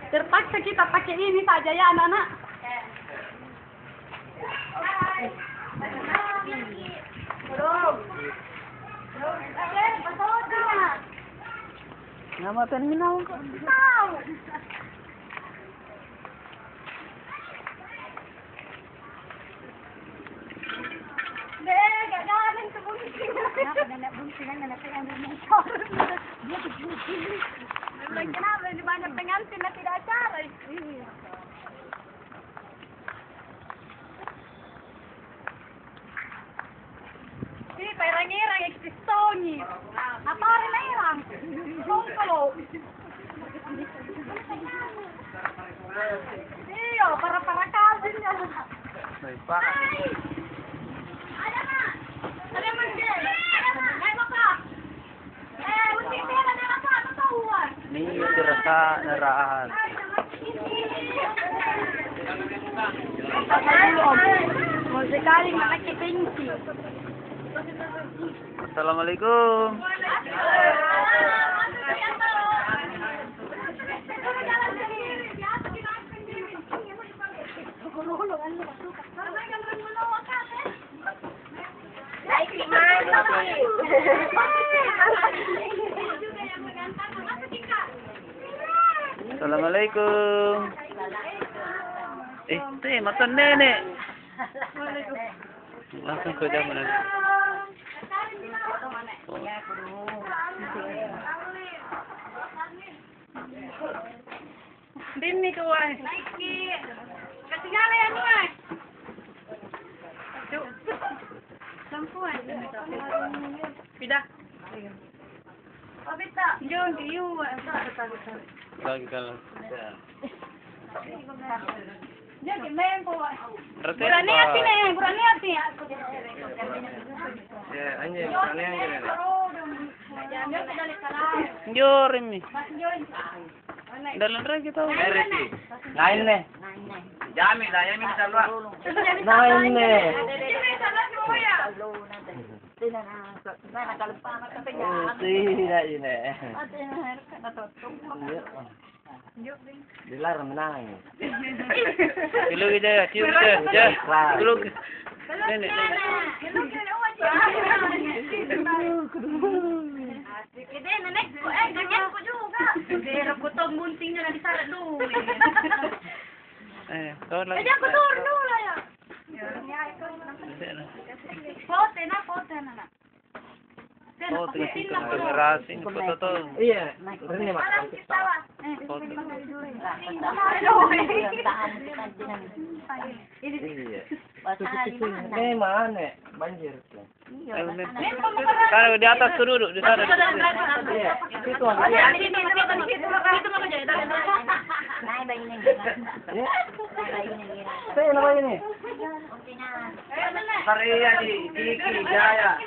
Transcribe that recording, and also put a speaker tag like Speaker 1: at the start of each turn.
Speaker 1: Terpaksa kita pakai ini saja ya anak-anak. Nama terminal kok tahu. Gak jalan ke bunting. Nenek buntingan, nenek pengantin motor. Dia begini. Kenapa di banyak pengantin dan tidak acara? Ini perang-irang eksistoni. Apa orang-irang? Songkolo. Iya, para kazinnya.
Speaker 2: Baik, Pak.
Speaker 1: Ada nak? Ada manggil? Naik apa? Unti merah ada apa? Ketahuan.
Speaker 2: Ini dirasa nerahan.
Speaker 1: Mau sekali pakai pensi.
Speaker 2: Assalamualaikum. Assalamualaikum. Teh, makan nenek. Langsung ke jam mana?
Speaker 1: Dini tuai. Ketinggalan ya tuai. Cuk. Lampuan. Pindah. Pabita. Jom diu.
Speaker 2: Lagi kalau.
Speaker 1: Jadi main po.
Speaker 2: Berarti
Speaker 1: Berani hati nih, berani hati.
Speaker 2: Ya, anjing, berani anjing.
Speaker 1: Jangan sekali salah.
Speaker 2: Jor ini.
Speaker 1: Jom.
Speaker 2: Dalam lagi tahu.
Speaker 3: Lain nih.
Speaker 2: Jami lah, yang bisa luar.
Speaker 3: Lain nih. Tidak ini. Dilarang menang.
Speaker 2: Dulu aja ya, cium aja. Dulu. Nenek.
Speaker 1: Gede nenek, ganyan ko juga. Pero kutong buntingnya na disara dulu.
Speaker 2: Kau lagi.
Speaker 1: Jadi aku turun dulu lah ya. Foto na.
Speaker 2: Oh, tinggi ngerasin foto tuh.
Speaker 3: Iya, ini mak.
Speaker 2: Foto.
Speaker 3: Iya. Ini mana? Banjir.
Speaker 2: Kalau di atas tuh duduk di sana.
Speaker 3: Iya. Itu saya nama ini.
Speaker 2: Karya di Kiki Jaya.